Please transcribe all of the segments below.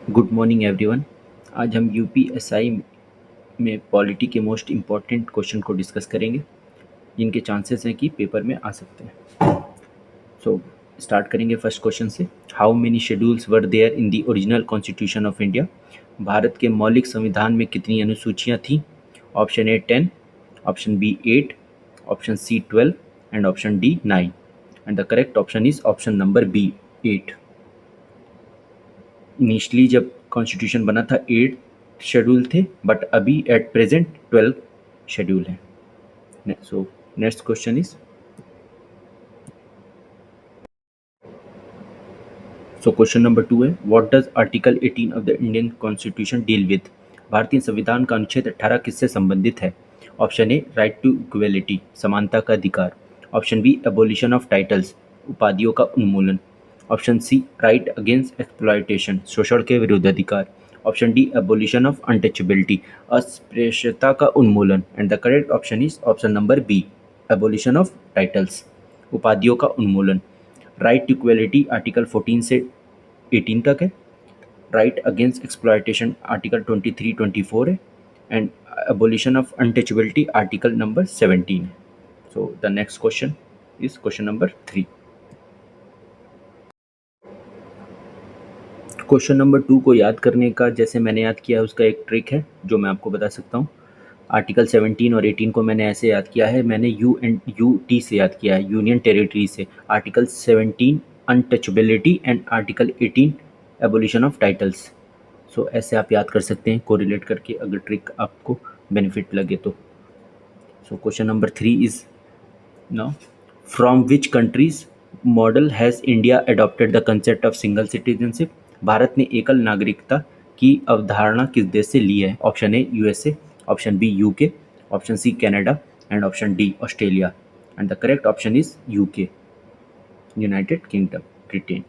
Good morning everyone. आज हम UPSI में पॉलिटी के मोस्ट इम्पॉर्टेंट क्वेश्चन को डिस्कस करेंगे जिनके चांसेस हैं कि पेपर में आ सकते हैं। सो स्टार्ट करेंगे फर्स्ट क्वेश्चन से। How many schedules were there in the original constitution of India? भारत के मौलिक संविधान में कितनी अनुसूचियाँ थीं? Option A 10, option B 8, option C 12 and option D 9 and the correct option is option number B 8। Initially जब कॉन्स्टिट्यूशन बना था 8 शेड्यूल थे, बट अभी एट प्रेजेंट 12 शेड्यूल है। So next question is, so question number 2 है, what does article 18 of the Indian constitution deal with? भारतीय संविधान का अनुच्छेद 18 किससे संबंधित है? Option A right to equality, समानता का अधिकार। Option B abolition of titles, उपाधियों का उन्मूलन। Option C right against exploitation, शोषण के विरुद्ध अधिकार। Option D abolition of untouchability, अस्पृश्यता का उन्मूलन and the correct option is option number B abolition of titles, उपाधियों का उन्मूलन। राइट टू इक्वेलिटी आर्टिकल 14 से 18 तक है। राइट अगेंस्ट एक्सप्लॉयटेशन आर्टिकल 23-24 है and abolition of untouchability article number 17 है। So the next question is question number 3। Question number 2 को याद करने का जैसे मैंने याद किया है उसका एक ट्रिक है जो मैं आपको बता सकता हूँ। आर्टिकल 17 और 18 को मैंने ऐसे याद किया है, मैंने यूटी से याद किया है, यूनियन टेरिटरी से। Article 17 untouchability and article 18 abolition of titles. So ऐसे आप याद कर सकते हैं कोरिलेट करके, अगर ट्रिक आपको बेनिफिट लगे तो। सो question number 3 is now, from which countries model has India adopted the concept of single citizenship? Bharat ने एकल नागरिकता की अवधारणा किस देश से ली है? Option A USA, option B UK, option C Canada and option D Australia and the correct option is UK, United Kingdom, Britain.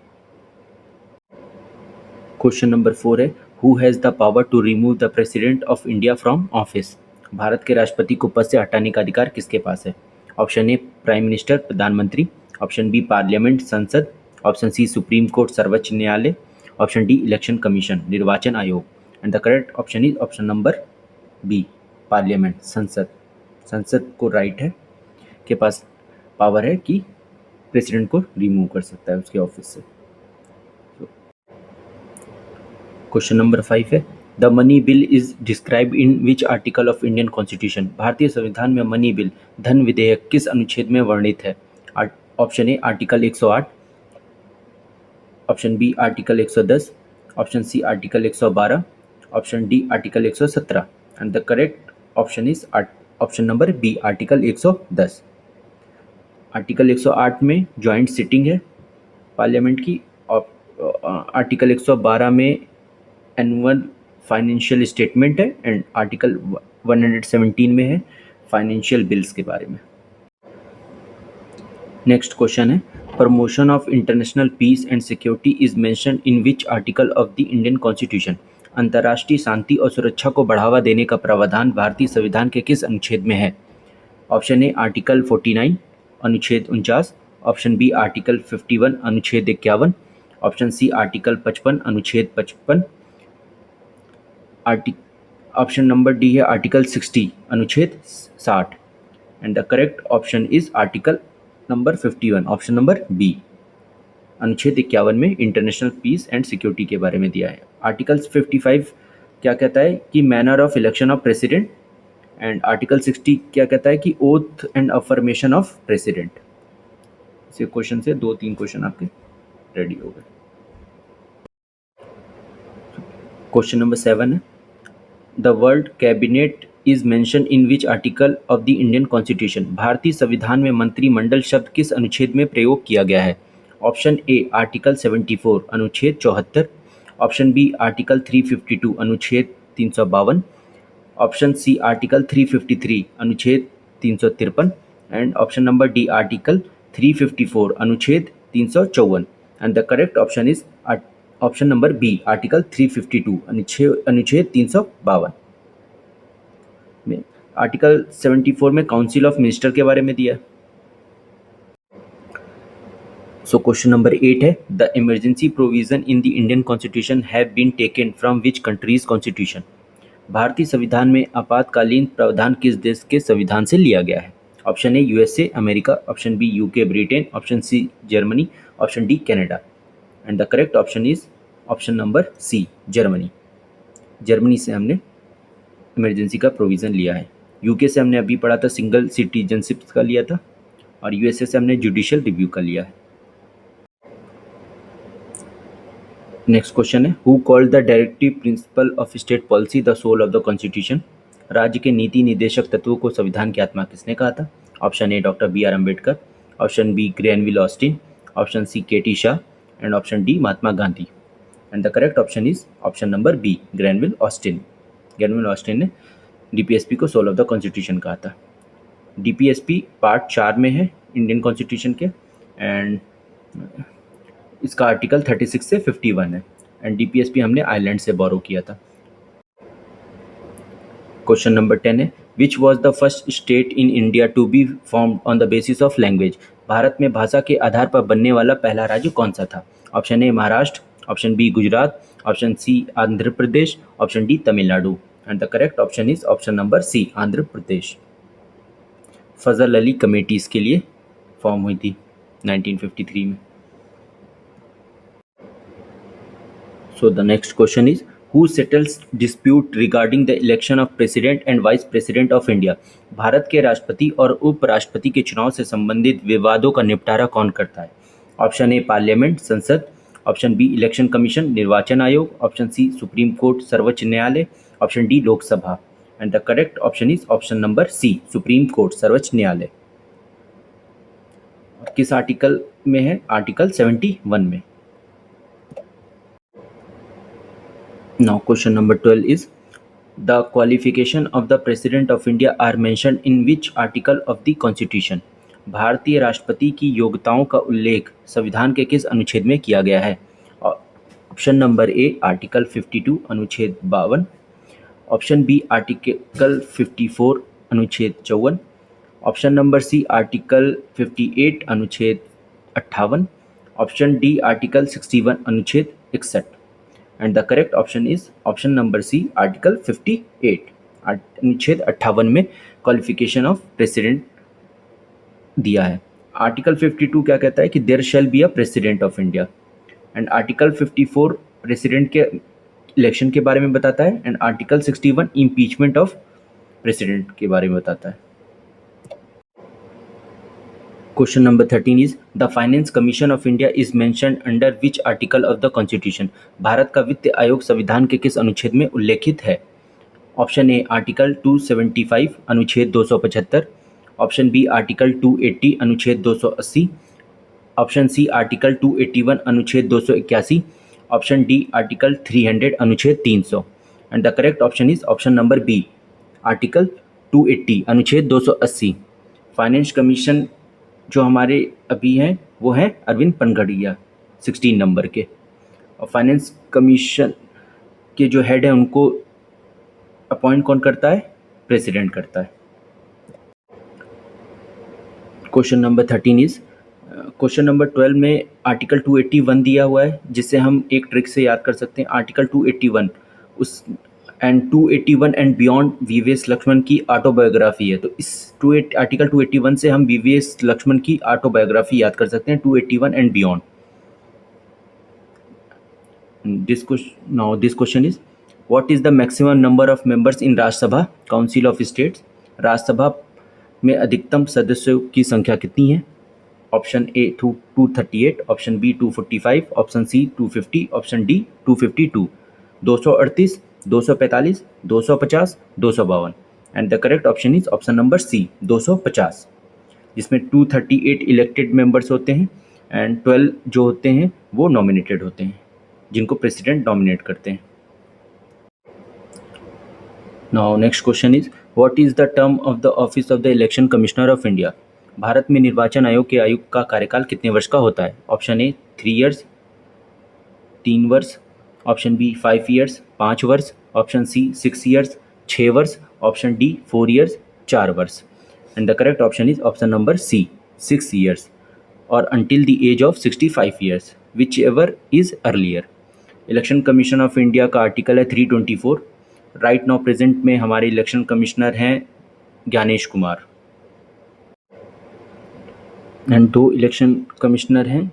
Question number 4 है, who has the power to remove the president of India from office? भारत के राष्ट्रपति को पद से हटाने का अधिकार किसके पास है? ऑप्शन ए प्राइम मिनिस्टर, प्रधानमंत्री। ऑप्शन बी पार्लियामेंट, संसद। ऑप्शन सी सुप्रीम कोर्ट, सर्वोच्च न्यायालय। ऑप्शन डी इलेक्शन कमीशन, निर्वाचन आयोग and the correct option is option number B parliament, संसद। संसद को राइट है, के पास पावर है कि प्रेसिडेंट को रिमूव कर सकता है उसके ऑफिस से। क्वेश्चन नंबर 5 है, the money bill is describe in which article of Indian constitution? भारतीय संविधान में मनी बिल, धन विधेयक किस अनुच्छेद में वर्णित है? Option A article 108, option B article 110, option C article 112, option D article 117 and the correct option is option number B article 110। Article 108 में जॉइंट सिटिंग है पार्लियामेंट की। आर्टिकल 112 में एनुअल फाइनेंशियल स्टेटमेंट है एंड आर्टिकल 117 में है financial bills के बारे में। नेक्स्ट क्वेश्चन है, promotion of international peace and security is mention in which article of the Indian constitution? अंतर्राष्ट्रीय शांति और सुरक्षा को बढ़ावा देने का प्रावधान भारतीय संविधान के किस अनुच्छेद में है? ऑप्शन ए आर्टिकल 49 अनुच्छेद 49, ऑप्शन बी आर्टिकल 51 अनुच्छेद 51, ऑप्शन सी आर्टिकल 55 अनुच्छेद 55, ऑप्शन नंबर डी है आर्टिकल 60 अनुच्छेद 60 and the correct option is article number 51, option number B. अनुच्छेद 51 में इंटरनेशनल पीस एंड सिक्योरिटी के बारे में दिया है। आर्टिकल 55 क्या कहता है कि manner of election of president and article 60 क्या कहता है कि oath and affirmation of president. इस क्वेश्चन से 2-3 क्वेश्चन आपके रेडी हो गए। क्वेश्चन नंबर 7 है, the word cabinet is mention in which article of the Indian constitution? भारतीय संविधान में मंत्रिमंडल शब्द किस अनुच्छेद में प्रयोग किया गया है? ऑप्शन ए आर्टिकल 74 अनुच्छेद 74, ऑप्शन बी आर्टिकल 352 अनुच्छेद 352, ऑप्शन सी आर्टिकल 353 अनुच्छेद 353 and option number D article 354 अनुच्छेद 354 and the correct option is option number B article 352 अनुच्छेद 352 में। आर्टिकल 74 में काउंसिल ऑफ मिनिस्टर के बारे में दिया है। सो क्वेश्चन नंबर 8 है, the emergency provision in the Indian constitution have been taken from which countries constitution. भारतीय संविधान में आपातकालीन प्रावधान किस देश के संविधान से लिया गया है? Option A USA America, option B UK Britain, option C Germany, option D Canada. And the correct option is option number C Germany. Germany से हमने इमरजेंसी का प्रोविज़न लिया है। यूके से हमने अभी पढ़ा था सिंगल सिटीजनशिप का लिया था, और यूएसए से हमने जुडिशियल रिव्यू का लिया है। नेक्स्ट क्वेश्चन है, who called the directive principle of state policy the soul of the constitution. राज्य के नीति निर्देशक तत्वों को संविधान की आत्मा किसने कहा था? Option A doctor B R Ambedkar, option B Granville Austin, option C K T Shah, and option D Mahatma Gandhi. And the correct option is option number B Granville Austin. Granville Austin ने डीपीएसपी को सोल ऑफ द कॉन्स्टिट्यूशन कहा था। DPSP part 4 में है Indian constitution के, and इसका article 36 से 51 है, एंड डीपीएसपी हमने आयरलैंड से बोरो किया था। क्वेश्चन नंबर 10 है, which was the first state in India to be formed on the basis of language. भारत में भाषा के आधार पर बनने वाला पहला राज्य कौन सा था? Option A Maharashtra, option B Gujarat, option C Andhra Pradesh, option D Tamil Nadu. And the correct option is option number C Andhra Pradesh. Fazal Ali committee इसके लिए फॉर्म हुई थी 1953 में। So the next question is, who settles dispute regarding the election of president and vice president of India? Bharat के राष्ट्रपति और उपराष्ट्रपति के चुनाव से संबंधित विवादों का निपटारा कौन करता है? ऑप्शन ए पार्लियामेंट संसद, ऑप्शन बी इलेक्शन कमीशन निर्वाचन आयोग, ऑप्शन सी सुप्रीम कोर्ट सर्वोच्च न्यायालय, option D Lok Sabha. And the correct option is option number C supreme court सर्वोच्च न्यायालय। किस आर्टिकल में है? आर्टिकल 71 में। Now question number 12 is, the qualification of the President of India are mentioned in which article of the Constitution? भारतीय राष्ट्रपति की योग्यताओं का उल्लेख संविधान के किस अनुच्छेद में किया गया है? ऑप्शन नंबर ए आर्टिकल 52 अनुच्छेद 52, ऑप्शन बी आर्टिकल 54 अनुच्छेद 54, ऑप्शन नंबर सी आर्टिकल 58 अनुच्छेद 58, ऑप्शन डी आर्टिकल 61 अनुच्छेद 61। And the correct option is option number C article 58। अनुच्छेद 58 में क्वालिफिकेशन ऑफ प्रेसिडेंट दिया है। आर्टिकल 52 क्या कहता है कि there shall be a president of India, and article 54 president के इलेक्शन के बारे में बताता है, and article 61 impeachment of president के बारे में बताता है। Question number 13 is, the finance commission of India is mentioned under which article of the constitution. भारत का वित्त आयोग संविधान के किस अनुच्छेद में उल्लेखित है? ऑप्शन ए आर्टिकल 275 अनुच्छेद 275, ऑप्शन बी आर्टिकल 280 अनुच्छेद 280, ऑप्शन सी आर्टिकल 281 अनुच्छेद 281, ऑप्शन डी आर्टिकल 300 अनुच्छेद 300। And the correct option is option number B article 280 अनुच्छेद 280। फाइनेंस कमीशन जो हमारे अभी हैं वो हैं अरविंद पनगड़िया 16 नंबर के, और फाइनेंस कमीशन के जो हेड हैं उनको अपॉइंट कौन करता है? प्रेसिडेंट करता है। Question number 13 is, question number 12 में आर्टिकल 281 दिया हुआ है, जिससे हम एक ट्रिक से याद कर सकते हैं। आर्टिकल 281 उस and 281 and beyond VVS Laxman की ऑटोबायोग्राफी है, तो इस आर्टिकल 281 से हम वीवीएस लक्ष्मण की ऑटोबायोग्राफी याद कर सकते हैं, 281 and beyond. This question is, what is the maximum number of members in Rajya Sabha council of states. Rajya Sabha में अधिकतम सदस्यों की संख्या कितनी है? Option A 238, option B 245, option C 250, option D 252। 238, 245, 250, 252। And the correct option is option number C 250, जिसमें 238 elected members होते हैं एंड 12 जो होते हैं वो नॉमिनेटेड होते हैं, जिनको प्रेसिडेंट नॉमिनेट करते हैं। Now next question is, what is the term of the office of the election commissioner of India. भारत में निर्वाचन आयोग के आयुक्त का कार्यकाल कितने वर्ष का होता है? ऑप्शन ए 3 ईयर्स 3 वर्ष, ऑप्शन बी 5 ईयर्स 5 वर्ष, ऑप्शन सी 6 ईयर्स 6 वर्ष, ऑप्शन डी 4 ईयर्स 4 वर्ष। And the correct option is option number C 6 years. और until the age of 65 years, whichever is earlier। Election commission of India का article है 324। Right now present में हमारे election commissioner हैं Gyanesh Kumar, and 2 election commissioner हैं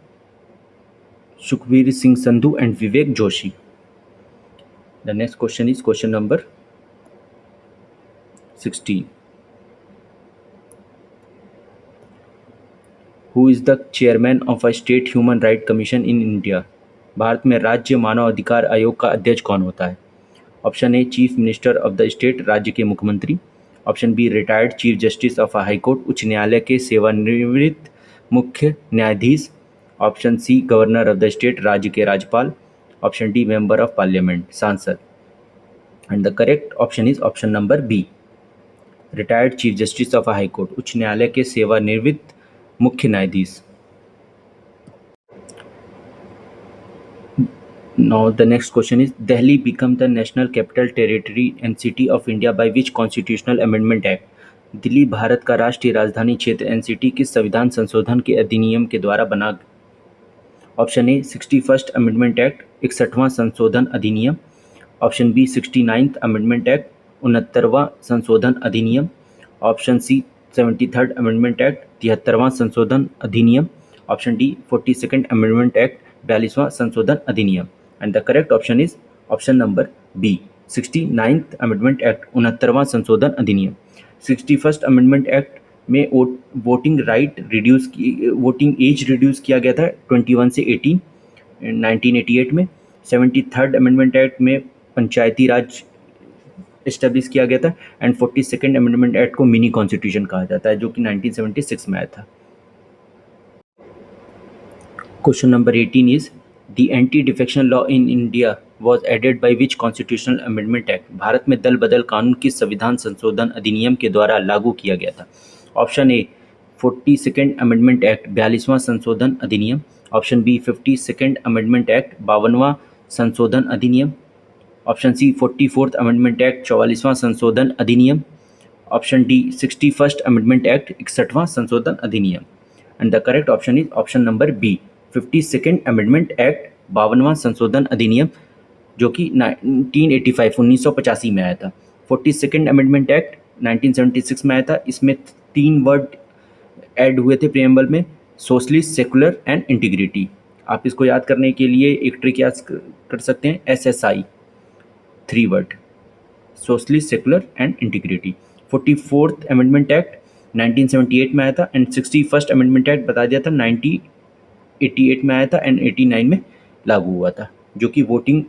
Sukhbir Singh Sandhu and Vivek Joshi. The next question is question number 16। Who is the chairman of a state human right commission in India? भारत में राज्य मानव अधिकार आयोग का अध्यक्ष कौन होता है? Option A chief minister of the state, राज्य के मुख्यमंत्री। Option B retired chief justice of high court, उच्च न्यायालय के सेवानिवृत्त मुख्य न्यायाधीश। Option C governor of the state, राज्य के राज्यपाल। Option D member of parliament, सांसद। And the correct option is option number B, retired chief justice of high court, उच्च न्यायालय के सेवानिवृत्त मुख्य न्यायाधीश। Now the next question is, Delhi become the national capital territory and city of India by which constitutional amendment act? Delhi Bharat का राष्ट्रीय राजधानी क्षेत्र एनसीटी किस संविधान संशोधन के अधिनियम के द्वारा बना? Option A 61st amendment act, 61वां संशोधन अधिनियम। Option B 69th amendment act, 69वां संशोधन अधिनियम। Option C 73rd amendment act, 73वां संशोधन अधिनियम। Option D 42nd amendment act, 42वां संशोधन अधिनियम। And the correct option is option number B, 69th amendment act, 69वां संशोधन अधिनियम। 61st अमेंडमेंट एक्ट में वोटिंग एज रिड्यूस किया गया था 21 से 18 1988 में। 73rd अमेंडमेंट एक्ट में पंचायती राज इस्टेब्लिश किया गया था। एंड 42nd अमेंडमेंट एक्ट को मिनी कॉन्स्टिट्यूशन कहा जाता है, जो कि 1976 में आया था। Question number 18 is, the anti defection law in India was added by which constitutional amendment act? Bharat में दल बदल कानून किस संविधान संशोधन अधिनियम के द्वारा लागू किया गया था? Option A 42nd amendment act, 42वां संशोधन अधिनियम। Option B 52nd amendment act, 52वां संशोधन अधिनियम। Option C 44th amendment act, 44वां संशोधन अधिनियम। Option D 61st amendment act, 61वां संशोधन अधिनियम। And the correct option is option number B, 52nd amendment act, 52वां संशोधन अधिनियम, जो कि 1985 में आया था। 42nd अमेंडमेंट एक्ट 1976 में आया था। इसमें 3 वर्ड ऐड हुए थे प्रीएम्बल में, सोशलिस्ट, सेकुलर एंड इंटीग्रिटी। आप इसको याद करने के लिए एक ट्रिक याद कर सकते हैं, SSI, 3 word, socialist, secular and integrity. 44th amendment act 1978 में आया था। एंड 61st अमेंडमेंट एक्ट बता दिया था 1988 में आया था एंड 89 में लागू हुआ था, जो कि वोटिंग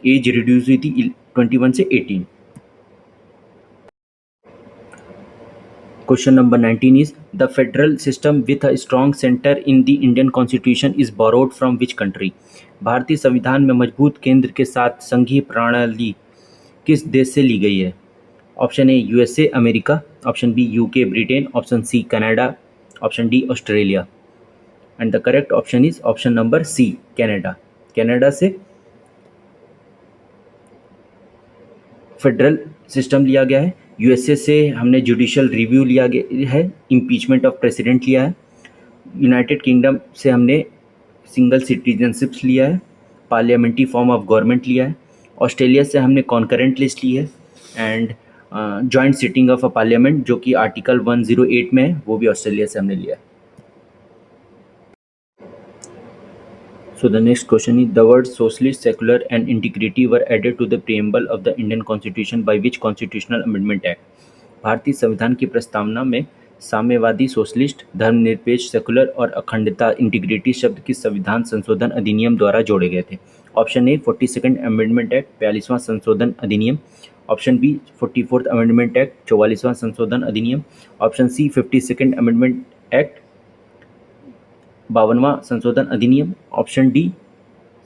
एज रिड्यूस हुई थी 21 से 18। Question number 19 is, the federal system with a strong centre in the Indian constitution is borrowed from which country? भारतीय संविधान में मजबूत केंद्र के साथ संघीय प्रणाली किस देश से ली गई है? Option A USA America. Option B UK Britain. Option C Canada. Option D Australia. And the correct option is option number C, Canada. Canada से फेडरल सिस्टम लिया गया है। USA से हमने जुडिशियल रिव्यू लिया गया है, इम्पीचमेंट ऑफ प्रेसिडेंट लिया है। यूनाइटेड किंगडम से हमने सिंगल सिटीजनशिप्स लिया है, पार्लियामेंट्री फॉर्म ऑफ गवर्नमेंट लिया है। ऑस्ट्रेलिया से हमने कॉन्करेंट लिस्ट ली है and joint sitting of a parliament, जो कि आर्टिकल 108 में है, वो भी ऑस्ट्रेलिया से हमने लिया है। So the next question is, the words socialist, secular and integrity were added to the preamble of the Indian Constitution by which constitutional amendment act? भारतीय संविधान की प्रस्तावना में साम्यवादी, सोशलिस्ट, धर्मनिरपेक्ष, सेकुलर और अखंडता, इंटीग्रिटी शब्द किस संविधान संशोधन अधिनियम द्वारा जोड़े गए थे? Option A 42nd amendment act, 42वां संशोधन अधिनियम। Option B 44th amendment act, 44वां संशोधन अधिनियम। Option C 52nd amendment act, 52वां संशोधन अधिनियम। Option D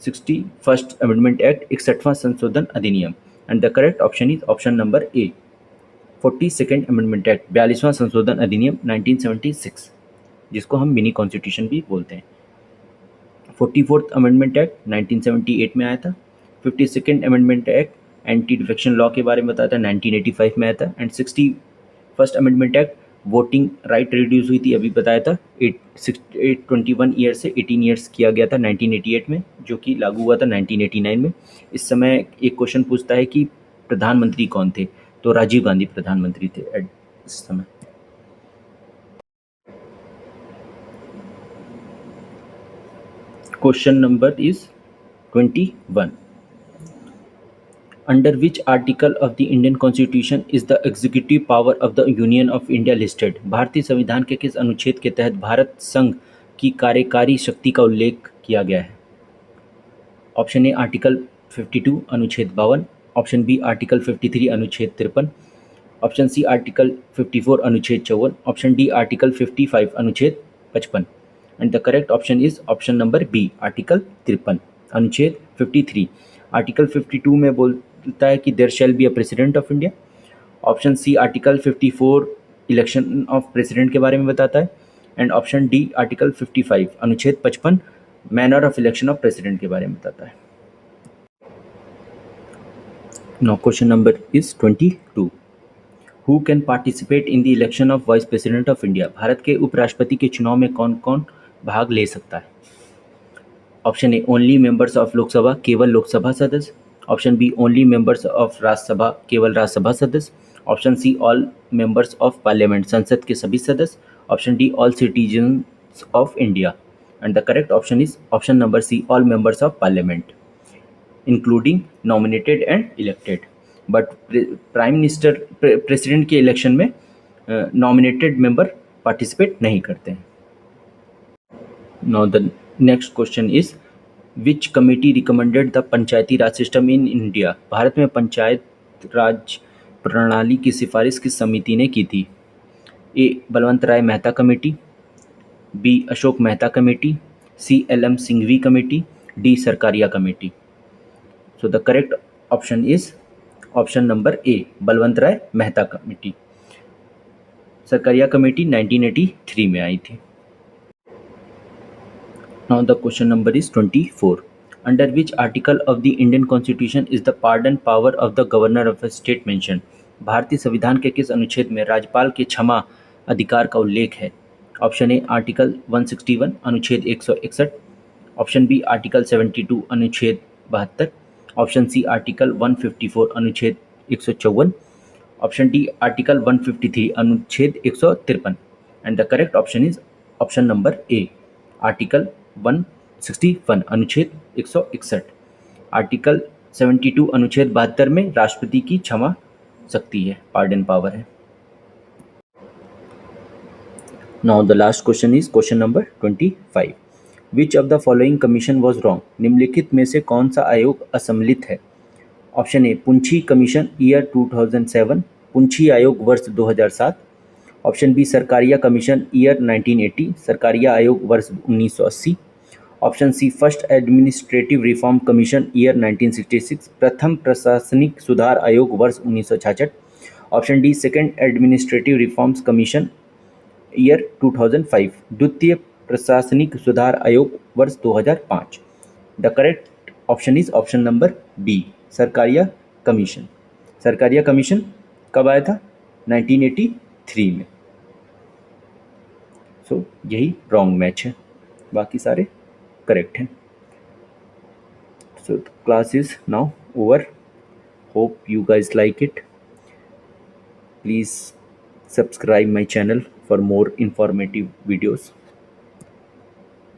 61st amendment act, 61वां संशोधन अधिनियम। And the correct option is option number A, 42nd amendment act, 42वां संशोधन अधिनियम 1976, जिसको हम मिनी कॉन्स्टिट्यूशन भी बोलते हैं। 44th अमेंडमेंट एक्ट 1978 में आया था। 52nd amendment act anti defection law के बारे में बताया था, 1985 में आया था। And 61st amendment act voting right reduce हुई थी, अभी बताया था, 21 ईयर से 18 ईयर्स किया गया था 1988 में, जो कि लागू हुआ था 1989 में। इस समय एक क्वेश्चन पूछता है कि प्रधानमंत्री कौन थे, तो राजीव गांधी प्रधानमंत्री थे एट इस समय। Question number is 21. Under which article of the Indian Constitution is the executive power of the Union of India listed? भारतीय संविधान के किस अनुच्छेद के तहत भारत संघ की कार्यकारी शक्ति का उल्लेख किया गया है? ऑप्शन ए आर्टिकल 52 अनुच्छेद 52, ऑप्शन बी आर्टिकल 53 अनुच्छेद 53, ऑप्शन सी आर्टिकल 54 अनुच्छेद 54, ऑप्शन डी आर्टिकल 55 अनुच्छेद 55। And the correct option is option number B article 53 अनुच्छेद 53। आर्टिकल 52 में बोलता है कि there shall be a president of India. Option C article 54 election of president के बारे में बताता है। एंड ऑप्शन डी आर्टिकल 55 अनुच्छेद 55 manner of election of president के बारे में बताता है। Now question number is 22. Who can participate in the election of vice president of India? भारत के उपराष्ट्रपति के चुनाव में कौन कौन भाग ले सकता है? Option A only members of Lok Sabha, केवल लोकसभा सदस्य। Option B only members of Rajya Sabha, केवल राज्यसभा सदस्य। Option C all members of parliament, संसद के सभी सदस्य। Option D all citizens of India. And the correct option is option number C all members of parliament including nominated and elected. But prime minister president के election में nominated member participate नहीं करते हैं। Now the next question is which committee recommended the Panchayati Raj system in India? भारत में पंचायत राज प्रणाली की सिफारिश किस समिति ने की थी? A Balwant Rai Mehta committee, B Ashok Mehta committee, C LM Singhvi committee, D Sarkaria committee. So the correct option is option number A Balwant Rai Mehta committee. Sarkaria committee 1983 में आई थी। Now the question number is 24. Under which article of the Indian Constitution is the pardon power of the governor of a state mentioned? भारतीय संविधान के किस अनुच्छेद में राज्यपाल के क्षमा अधिकार का उल्लेख है? ऑप्शन ए आर्टिकल 161 अनुच्छेद 161, ऑप्शन बी आर्टिकल 72 अनुच्छेद 72, ऑप्शन सी आर्टिकल 154 अनुच्छेद 154, ऑप्शन डी आर्टिकल 153 अनुच्छेद 153। And the correct option is option number A article 161 अनुच्छेद 161। आर्टिकल 72 अनुच्छेद 72 में राष्ट्रपति की क्षमा शक्ति है, पार्डन पावर है। Now the last question is question number 25. Which of the following commission was wrong? निम्नलिखित में से कौन सा आयोग असम्मिलित है? Option A Punchhi commission year 2007, Punchhi आयोग वर्ष 2007। Option B Sarkaria commission year 1980, Sarkaria आयोग वर्ष 1980। Option C first administrative reform commission year 1966, प्रथम प्रशासनिक सुधार आयोग वर्ष 1966। Option D second administrative reforms commission year 2005, द्वितीय प्रशासनिक सुधार आयोग वर्ष 2005। The correct option is option number B Sarkaria commission. Sarkaria commission कब आया था? 1983 में। सो यही रॉन्ग मैच है, बाकी सारे करेक्ट हैं। So the class is now over. Hope you guys like it. Please subscribe my channel for more informative videos.